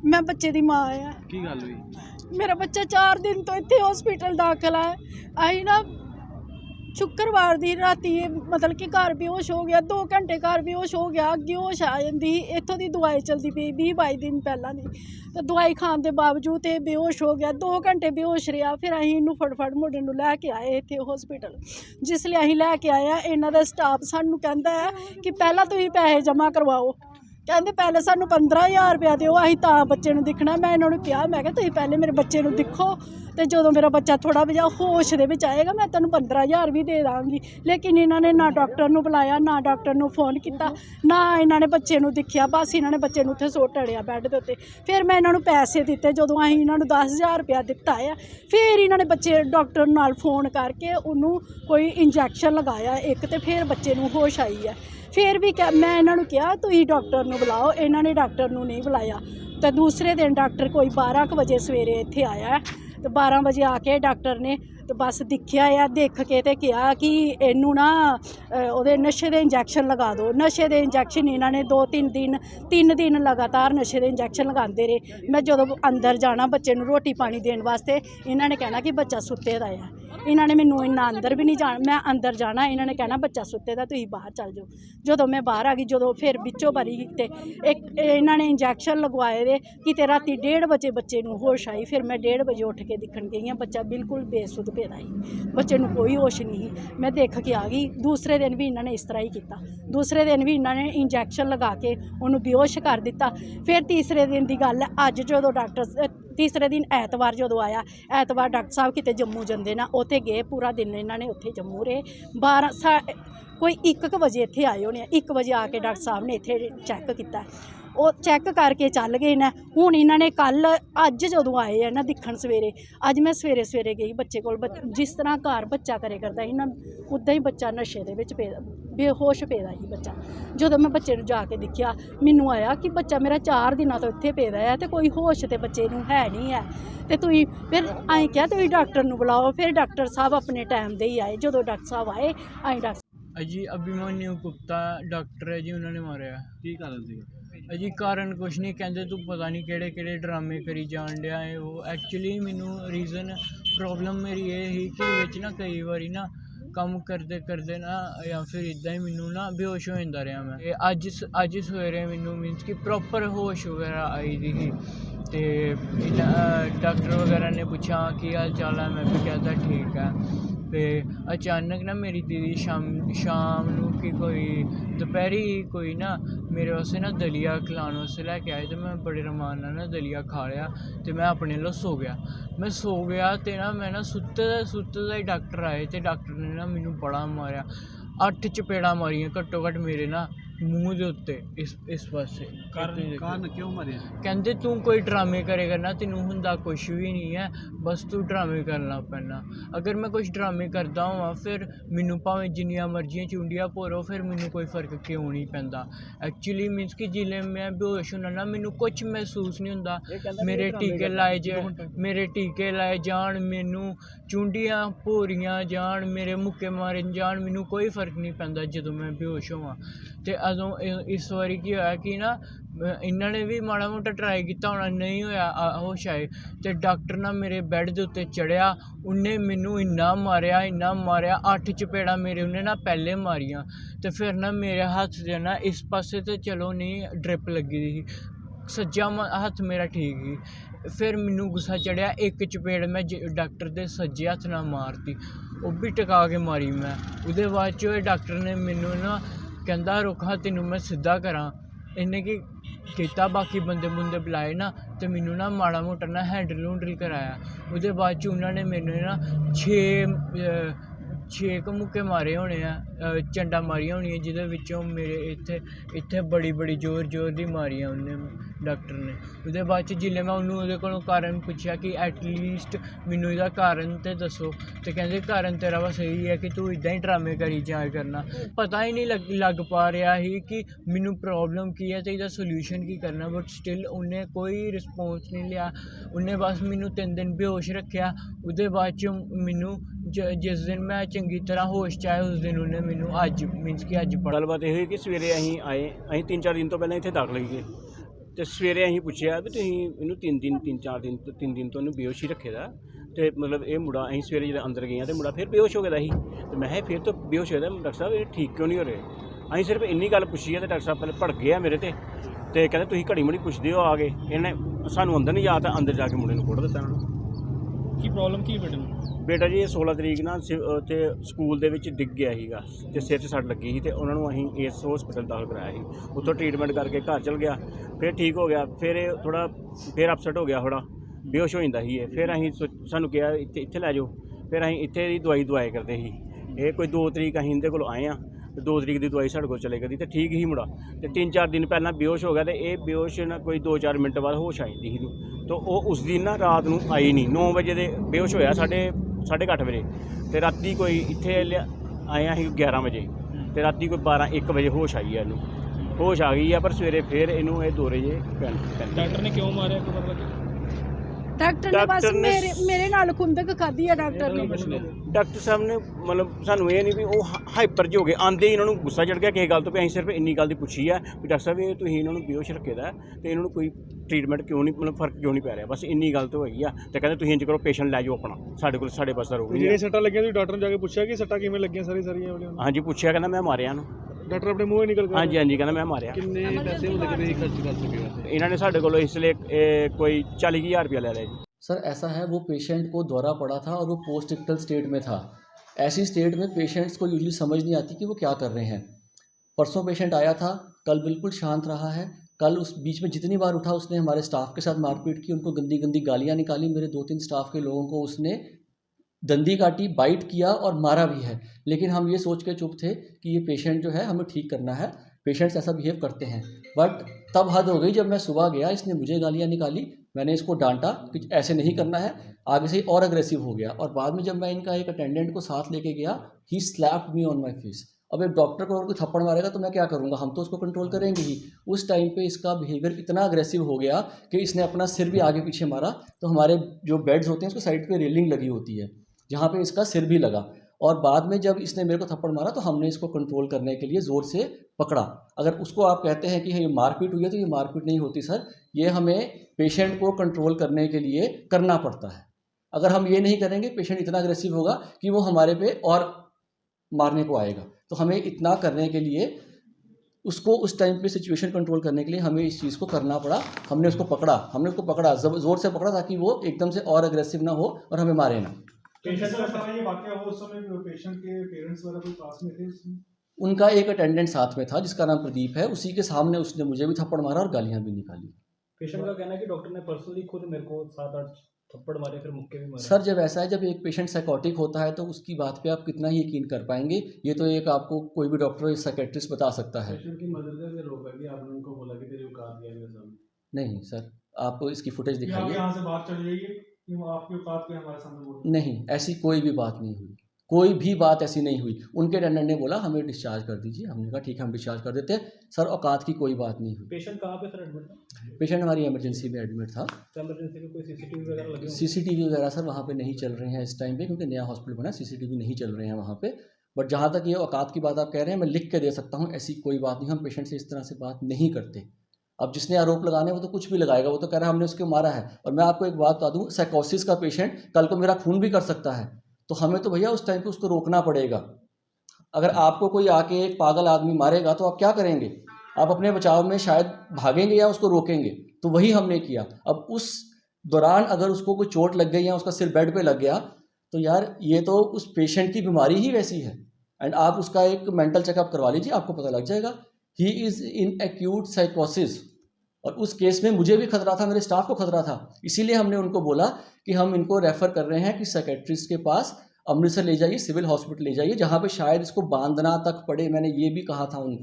मैं बच्चे दी माँ आ। की गल हुई? मेरा बच्चा 4 दिन तो इत्थे हॉस्पिटल दाखिल है। असीं ना शुक्रवार दी राती मतलब कि घर बेहोश हो गया, 2 घंटे घर बेहोश हो गया, अग्गे होश आ जांदी ही। इत्थों दी दवाई चलदी पई 20-22 दिन पहलां दी, ते दवाई खाण दे बावजूद एह् बेहोश हो गया। 2 घंटे बेहोश रेहा, फिर असीं इनू फटाफट मुंडे नूं लैके आए इत्थे हॉस्पिटल। जिसलै असीं लैके आए इन्हां दा स्टाफ सानूं कहंदा है कि पैह्लां तुसीं पैसे जमा करवाओ। कहंदे पैह्ले सानूं 15,000 रुपया दिओ, असीं तां बच्चे नूं दिक्खना। मैं इन्हां नूं कहा, मैं तुसीं पैह्ले मेरे बच्चे नूं दिक्खो, ते जदों मेरा बच्चा थोड़ा जिहा होश दे विच आएगा मैं तुहानूं 15,000 भी दे दांगी। लेकिन इन्हां ने ना डॉक्टर नूं बुलाया, ना डॉक्टर नूं फोन कीता, ना इन्हां ने बच्चे नूं दिक्खिया। बस इन्हां ने बच्चे नूं उत्थे सुੱਟ अड़िया बैड दे उत्ते। फिर मैं इन्हां नूं पैसे दित्ते, जदों असीं इन्हां नूं 10,000 रुपया दित्ता है, फिर इन्हां ने बच्चे डॉक्टर नाल फोन करके उन्हों कोई इंजैक्शन लगाया एक, ते फिर बच्चे नूं होश आई है। फिर भी मैं इन्हां नूं कहा तुसीं डॉक्टर नूं बुलाओ, इन्हां ने डॉक्टर नूं नहीं बुलाया। तो दूसरे दिन डॉक्टर कोई 12 बजे सवेरे इत्थे आया है, तो 12 बजे आके डॉक्टर ने तो बस दिखिया है, देख के ते कहा कि इनू ना ओहदे नशे दे इंजैक्शन लगा दो। नशे दे इंजैक्शन इन्हां ने 3 दिन लगातार नशे दे इंजैक्शन लगाते रहे। मैं जदों अंदर जाना बच्चे नूं रोटी पानी देने वास्ते, इन्हां ने कहना कि बच्चा सुत्ते दा है। इन्हां ने मैनूं इन्ना अंदर भी नहीं जाना, मैं अंदर जाना इन्हां ने कहना बच्चा सुत्ते दा, तुसीं बाहर चल जाओ। जदों मैं बाहर आ गई, जदों फिर बिच्चों बारी ते एक इन्हां ने इंजैक्शन लगवाए दे कि राती 1:30 बजे बच्चे नूं होश आई। फिर मैं 1:30 बजे उठ के दिखण गई, बच्चा बिल्कुल बेसुध पेदा ही, बच्चे नूं कोई होश नहीं ही। मैं देख के आ गई। दूसरे दिन भी इन्हां ने इस तरह ही किया। दूसरे दिन भी इन्हां ने इंजैक्शन लगा के उन्होंने बेहोश कर दिता। फिर तीसरे दिन की गल है, अज जो डॉक्टर तीसरे दिन ऐतवार जो आया, ऐतवार डॉक्टर साहब किते जम्मू जाते ना, उत्थे गए पूरा दिन इन्हां ने उत्थे जम्मू रहे। 12 कोई 1 बजे इत्थे आए होने, 1 बजे आके डॉक्टर साहब ने इत्थे चैक किया। वो चैक करके चल गए न। हुण इन्हां ने कल अज जदों आए हैं ना दिखण सवेरे, अज मैं सवेरे सवेरे गई बच्चे कोल। जिस तरह घर बच्चा करे करदा ही ना, उदां ही बच्चा नशे दे विच पेदा, बेहोश पेदा ही बच्चा। जदों मैं बच्चे नूं जाके दिखिया, मैनूं आया कि बच्चा मेरा 4 दिनां तो इत्थे पेदा है, तो कोई होश ते बच्चे नूं है नहीं है। ते तुसीं फिर असीं कहा तुसीं डॉक्टर नूं बुलाओ। फिर डॉक्टर साहब अपने टाइम दे ही आए। जदों डॉक्टर साहब आए, असीं डॉक्टर अजी अभिमन्यु गुप्ता डॉक्टर है जी, उन्होंने मारिया। की कारण सी? अजी कारण कुछ नहीं, कहते तू पता नहीं केड़े केड़े ड्रामे करी जान डिया है। वो एक्चुअली मैनू रीज़न प्रॉब्लम मेरी ये ही कि विच ना कई बारी ना कम करते करते ना या फिर इदा ही मैनू ना बेहोश हो जाता रहा मैं। अज सवेरे मैनू मीनस कि प्रॉपर होश वगैरह आई दी ही। तो डॉक्टर वगैरह ने पूछा की हाल चाल है, मैं भी कहता ठीक है। तो अचानक ना मेरी दीदी शाम नू कि कोई दोपहरी कोई ना मेरे वास्ते ना दलिया खिलाने वास्ते लैके आए। तो मैं बड़े रमान ना दलिया खा लिया, तो मैं अपने लो सो गया। मैं सो गया तो ना मैं ना सुत्ते दा ही डॉक्टर आए, तो डॉक्टर ने ना मैनू बड़ा मारिया। 8 चपेड़ा मारियां घट्टो घट्ट मेरे ना मूँह दे उत्ते इस पासे। कारण क्यों मरे? कहते तू कोई ड्रामे करे करना, तेनू हुंदा कुछ भी नहीं है, बस तू ड्रामे करना पैना। अगर मैं कुछ ड्रामे करदा होवां फिर मैनू भावें जिन्नियां मर्जियां चुंडियां भोरो, फिर मैनू कोई फर्क क्यों नहीं पैंदा। एक्चुअली मीनस कि जिसले मैं बेहोश होना ना, मैनू कुछ महसूस नहीं होंदा। मेरे टीके लाए जान, मैनू चुंडियां भोरियां जान, मेरे मुक्के मारे जान, मैनू कोई फर्क नहीं पैंदा जदों मैं बेहोश होवां। ते अदों इस बारी की होया कि ना इन्हां ने भी माड़ा मोटा ट्राई किया होना, नहीं होया होश आए। तो डॉक्टर ना मेरे बैड के उत्ते चढ़िया, उन्हें मैनू इन्ना मारिया 8 चपेड़ा मेरे उन्हें ना पहले मारियां। तो फिर ना मेरे हत्थ से ना इस पासे तो चलो नहीं ड्रिप लगी दी ही, सज्जा हत्थ मेरा ठीक ही। फिर मैनू गुस्सा चढ़िया, एक चपेड़ मैं डॉक्टर के सज्जे हत्थ नाल मारती, वो भी टका के मारी मैं। उहदे बाद च डॉक्टर ने मैनू ना कहंदा रुक हाँ तेनू मैं सीधा करा। इन्हें की किया, बाकी बंदे बुंदे बुलाए ना, तो मैनू ना माड़ा मोटा ना हैंडल हुंडल कराया। उहदे बाद च उन्होंने मैनू ना 6 मुक्के मारे होने हैं, चंडा मारियां होनियां, जिहदे विचों मेरे इत्थे बड़ी जोर दी मारियां उन्हें डॉक्टर ने। उहदे बाद च जिसले मैं उहदे कोलों कारण पुछया कि एटलीस्ट मैनू इहदा कारण ते दसो, तो कहंदे कारण तेरा बस यही है कि तू इदां ही ड्रामे करी जाया करना। पता ही नहीं लग पा रहा ही कि मैनू प्रॉब्लम की है तो इहदा सोल्यूशन की करना, बट स्टिल उन्हें कोई रिस्पोंस नहीं लिया। उन्हें बस मैनू 3 दिन बेहोश रखा। उहदे बाद च मैनू जिस दिन मैं चंगी तरह होश च आया, उस दिन उन्हें मैनू अज मीनस कि अज गलबात यह हुई कि सवेरे असीं आए, असीं 3-4 दिन तो पहले इत्थे दाखल गए। ਤੇ ਸਵੇਰੇ ਅਸੀਂ ਪੁੱਛਿਆ ਵੀ ਤੁਸੀਂ ਇਹਨੂੰ 3 ਦਿਨ ਤੋਂ ਇਹਨੂੰ ਬੇਹੋਸ਼ ਹੀ ਰੱਖੇ ਦਾ ਤੇ ਮਤਲਬ ਇਹ ਮੁੰਡਾ ਅਸੀਂ ਸਵੇਰੇ ਜਦੋਂ ਅੰਦਰ ਗਏ ਤੇ ਮੁੰਡਾ ਫਿਰ ਬੇਹੋਸ਼ ਹੋ ਗਿਆ ਸੀ ਤੇ ਮੈਂ ਕਿਹਾ ਫਿਰ ਤੋਂ ਬੇਹੋਸ਼ ਹੋਇਆ ਡਾਕਟਰ ਸਾਹਿਬ ਇਹ ਠੀਕ ਕਿਉਂ ਨਹੀਂ ਹੋ ਰਹੇ। ਅਸੀਂ ਸਿਰਫ ਇੰਨੀ ਗੱਲ ਪੁੱਛੀ ਹੈ ਤੇ ਡਾਕਟਰ ਸਾਹਿਬ ਪਹਿਲੇ ਭੜਕ ਗਏ ਆ ਮੇਰੇ ਤੇ ਕਹਿੰਦੇ ਤੁਸੀਂ ਘੜੀ ਮੁੜੀ ਪੁੱਛਦੇ ਹੋ ਆ ਕੇ। ਇਹਨੇ ਸਾਨੂੰ ਅੰਦਰ ਨਹੀਂ ਜਾ ਤਾਂ ਅੰਦਰ ਜਾ ਕੇ ਮੁੰਡੇ ਨੂੰ ਕੁੱਟ ਦਿੱਤਾ ਇਹਨਾਂ ਨੇ। ਕੀ ਪ੍ਰੋਬਲਮ ਕੀ ਬੇਟੇ ਨੂੰ? ਬੇਟਾ ਜੀ ਇਹ 16 ਤਰੀਕ ਨਾ ਤੇ ਸਕੂਲ ਦੇ ਵਿੱਚ ਡਿੱਗ ਗਿਆ ਸੀਗਾ ਤੇ ਸਿਰ 'ਚ ਸੱਟ ਲੱਗੀ ਸੀ ਤੇ ਉਹਨਾਂ ਨੂੰ ਅਸੀਂ ਇਸ ਹਸਪੀਟਲ ਦਾਖਲ ਕਰਾਇਆ ਸੀ। ਉੱਥੋਂ ਟ੍ਰੀਟਮੈਂਟ ਕਰਕੇ ਘਰ ਚਲ ਗਿਆ, ਫਿਰ ਠੀਕ ਹੋ ਗਿਆ। ਫਿਰ ਇਹ ਥੋੜਾ ਫਿਰ ਅਪਸੈਟ ਹੋ ਗਿਆ, ਥੋੜਾ ਬੇਹੋਸ਼ ਹੋ ਜਾਂਦਾ ਸੀ ਇਹ। ਫਿਰ ਅਸੀਂ ਸਾਨੂੰ ਕਿਹਾ ਇੱਥੇ ਲੈ ਜਾਓ, ਫਿਰ ਅਸੀਂ ਇੱਥੇ ਦੀ ਦਵਾਈ ਕਰਦੇ ਸੀ। ਇਹ ਕੋਈ 2 ਤਰੀਕ ਅਸੀਂ ਇਹਦੇ ਕੋਲ ਆਏ ਆ ਤੇ 2 ਤਰੀਕ ਦੀ ਦਵਾਈ ਸਾਡੇ ਕੋਲ ਚਲੇ ਗਈ ਤੇ ਠੀਕ ਹੀ ਮੁੰਡਾ ਤੇ 3-4 ਦਿਨ ਪਹਿਲਾਂ ਬੇਹੋਸ਼ ਹੋ ਗਿਆ ਤੇ ਇਹ ਬੇਹੋਸ਼ ਨਾ ਕੋਈ 2-4 ਮਿੰਟ ਬਾਅਦ ਹੋਸ਼ ਆਈ ਸੀ ਇਹਨੂੰ। ਤਾਂ ਉਹ ਉਸ ਦਿਨ ਨਾ ਰਾਤ ਨੂੰ ਆਈ ਨਹੀਂ, 9 ਵਜੇ ਦੇ ਬੇਹੋਸ਼ ਹੋਇਆ 8:30 ਵਜੇ ਤੇ ਰਾਤੀ ਕੋਈ ਇੱਥੇ ਆਏ ਅਸੀਂ 11 ਵਜੇ ਤੇ ਰਾਤੀ ਕੋਈ 12-1 ਵਜੇ ਹੋਸ਼ ਆਈ ਹੈ ਇਹਨੂੰ, ਹੋਸ਼ ਆ ਗਈ ਆ। ਪਰ ਸਵੇਰੇ ਫਿਰ ਇਹਨੂੰ ਇਹ ਦੌਰੇ ਜੇ ਪੈਂਦੇ। ਡਾਕਟਰ ਨੇ ਕਿਉਂ ਮਾਰਿਆ ਕੋਈ ਪਤਾ ਲੱਗਿਆ? ਡਾਕਟਰ ਨੇ ਬਸ ਮੇਰੇ ਨਾਲ ਖੁੰਦਕ ਖਾਧੀ ਆ ਡਾਕਟਰ ਨੇ। ਡਾਕਟਰ ਸਾਹਿਬ ਨੇ ਮਤਲਬ ਸਾਨੂੰ ਇਹ ਨਹੀਂ ਵੀ ਉਹ ਹਾਈਪਰ ਜਿਹੇ ਹੋ ਗਏ, ਆਂਦੇ ਹੀ ਇਹਨਾਂ ਨੂੰ ਗੁੱਸਾ ਚੜ ਗਿਆ ਕਿਸੇ ਗੱਲ ਤੋਂ। ਵੀ ਅਸੀਂ ਸਿਰਫ ਇੰਨੀ ਗੱਲ ਦੀ ਪੁੱਛੀ ਹੈ ਵੀ ਡਾਕਟਰ ਸਾਹਿਬ ਇਹ ਤੁਸੀਂ ਇਹਨਾਂ ਨੂੰ ਬੇਹੋਸ਼ ਰੱਖੇ ਦਾ ਤੇ ਇਹਨਾਂ ਨੂੰ ਕੋਈ ਟ੍ਰੀਟਮੈਂਟ ਕਿਉਂ ਨਹੀਂ ਮਤਲਬ ਫਰਕ ਕਿਉਂ ਨਹੀਂ ਪੈ ਰਿਹਾ, ਬਸ ਇੰਨੀ ਗੱਲ ਤੋਂ ਹੈਗੀ ਆ। ਤੇ ਕਹਿੰਦੇ ਤੁਸੀਂ ਇੰਜ ਕਰੋ ਪੇਸ਼ੈਂਟ ਲੈ ਜਾਓ ਆਪਣਾ, ਸਾਡੇ ਪਾਸ ਦਾ ਰੋਗ ਨਹੀਂ। ਜਿਹੜੇ ਸੱਟਾਂ ਲੱਗੀਆਂ ਤੁਸੀਂ ਡਾਕਟਰ ਨੂੰ ਜਾ ਕੇ ਪੁੱਛਿਆ ਕਿ ਸੱਟਾਂ ਕਿਵੇਂ ਲੱਗੀਆਂ ਸਾਰੀਆਂ ਵਾਲੀਆਂ? ਹਾਂਜੀ ਪੁੱਛਿਆ, ਕਹਿੰਦਾ ਮੈਂ ਮਾਰਿਆ ਇਹਨੂੰ। ਡਾਕਟਰ ਆਪਣੇ ਮੂੰਹੋਂ ਹੀ ਨਿਕਲ ਗਿਆ? ਹਾਂਜੀ ਕਹਿੰਦਾ ਮੈਂ ਮਾਰਿਆ। ਕਿੰਨੇ ਪੈਸੇ ਹੁੰਦੇ ਕਿਤੇ ਖਰਚ ਕਰ ਸਕੇ ਵੈਸੇ? ਇਹਨਾਂ ਨੇ ਸਾਡੇ ਕੋਲੋਂ ਇਸ ਲਈ ਕੋਈ 40,000 ਰੁਪਇਆ ਲੈ ਲਿਆ ਜੀ। सर ऐसा है, वो पेशेंट को दौरा पड़ा था और वो पोस्ट इक्टल स्टेट में था। ऐसी स्टेट में पेशेंट्स को यूजुअली समझ नहीं आती कि वो क्या कर रहे हैं। परसों पेशेंट आया था, कल बिल्कुल शांत रहा है। कल उस बीच में जितनी बार उठा उसने हमारे स्टाफ के साथ मारपीट की, उनको गंदी गंदी गालियाँ निकाली। मेरे 2-3 स्टाफ के लोगों को उसने दंदी काटी, बाइट किया और मारा भी है। लेकिन हम ये सोच के चुप थे कि ये पेशेंट जो है हमें ठीक करना है, पेशेंट्स ऐसा बिहेव करते हैं। बट तब हद हो गई जब मैं सुबह गया, इसने मुझे गालियाँ निकाली, मैंने इसको डांटा कि ऐसे नहीं करना है, आगे से और अग्रेसिव हो गया। और बाद में जब मैं इनका एक अटेंडेंट को साथ लेके गया, ही slapped me on my face. अब एक डॉक्टर को अगर कोई थप्पड़ मारेगा तो मैं क्या करूँगा, हम तो उसको कंट्रोल करेंगे ही। उस टाइम पे इसका बिहेवियर इतना अग्रेसिव हो गया कि इसने अपना सिर भी आगे पीछे मारा। तो हमारे जो बेड्स होते हैं उसको साइड पे रेलिंग लगी होती है, जहाँ पे इसका सिर भी लगा। और बाद में जब इसने मेरे को थप्पड़ मारा तो हमने इसको कंट्रोल करने के लिए ज़ोर से पकड़ा। अगर उसको आप कहते हैं कि ये मारपीट हुई है तो ये मारपीट नहीं होती सर, ये हमें पेशेंट को कंट्रोल करने के लिए करना पड़ता है। अगर हम ये नहीं करेंगे पेशेंट इतना अग्रेसिव होगा कि वो हमारे पे और मारने को आएगा। तो हमें इतना करने के लिए उसको उस टाइम पे सिचुएशन कंट्रोल करने के लिए हमें इस चीज़ को करना पड़ा। हमने उसको पकड़ा ज़ोर से पकड़ा ताकि वो एकदम से और अग्रेसिव ना हो और हमें मारे ना। पेशेंट का सारा ये वाकया हो उस समय पेशेंट के पेरेंट्स वगैरह कोई पास में थे? उनका एक अटेंडेंट साथ में था जिसका नाम प्रदीप है, उसी के सामने उसने मुझे भी थप्पड़ मारा और गालियाँ भी निकाली। पेशेंट का कहना है कि डॉक्टर ने पर्सनली खुद मेरे को 7-8 थप्पड़ मारे, फिर मुक्के भी मारे। सर जब ऐसा है, जब एक पेशेंट साइकोटिक होता है तो उसकी बात पे आप कितना ही यकीन कर पाएंगे, ये तो एक आपको कोई भी डॉक्टर या साइकेट्रिस्ट बता सकता है। पेशेंट की मदद से रोका कि आपने उनको बोला कि तेरी औकात क्या है? नहीं सर, आप इसकी फुटेज दिखाइए। यहाँ से बात चल रही है कि आपकी औकात क्या हमारे सामने बोल? नहीं, ऐसी कोई भी बात नहीं हुई, कोई भी बात ऐसी नहीं हुई। उनके अटेंडेंट ने बोला हमें डिस्चार्ज कर दीजिए, हमने कहा ठीक है हम डिस्चार्ज कर देते हैं सर, औकात की कोई बात नहीं हुई। पेशेंट कहाँ पे सर एडमिट था? पेशेंट हमारी इमरजेंसी में एडमिट था। इमरजेंसी में कोई सीसीटीवी वगैरह लगे? सीसीटीवी वगैरह सर वहाँ पे नहीं चल रहे हैं इस टाइम पे, क्योंकि नया हॉस्पिटल बना, सीसीटीवी नहीं चल रहे हैं वहाँ पे। बट जहाँ तक ये औकात की बात आप कह रहे हैं, मैं लिख के दे सकता हूँ, ऐसी कोई बात नहीं। हम पेशेंट से इस तरह से बात नहीं करते। अब जिसने आरोप लगाने वो तो कुछ भी लगाएगा, वो तो कह रहा है हमने उसको मारा है। और मैं आपको एक बात बता दूँ, साइकोसिस का पेशेंट कल को मेरा खून भी कर सकता है, तो हमें तो भैया उस टाइम पे उसको रोकना पड़ेगा। अगर आपको कोई आके एक पागल आदमी मारेगा तो आप क्या करेंगे? आप अपने बचाव में शायद भागेंगे या उसको रोकेंगे, तो वही हमने किया। अब उस दौरान अगर उसको कोई चोट लग गई या उसका सिर बेड पे लग गया तो यार ये तो उस पेशेंट की बीमारी ही वैसी है। एंड आप उसका एक मेंटल चेकअप करवा लीजिए, आपको पता लग जाएगा। ही इज़ इन एक्यूट साइकोसिस। और उस केस में मुझे भी खतरा था, मेरे स्टाफ को खतरा था, इसीलिए हमने उनको बोला कि हम इनको रेफ़र कर रहे हैं कि साइकेट्रिस्ट के पास अमृतसर ले जाइए, सिविल हॉस्पिटल ले जाइए, जहाँ पे शायद इसको बांधना तक पड़े। मैंने ये भी कहा था उनको।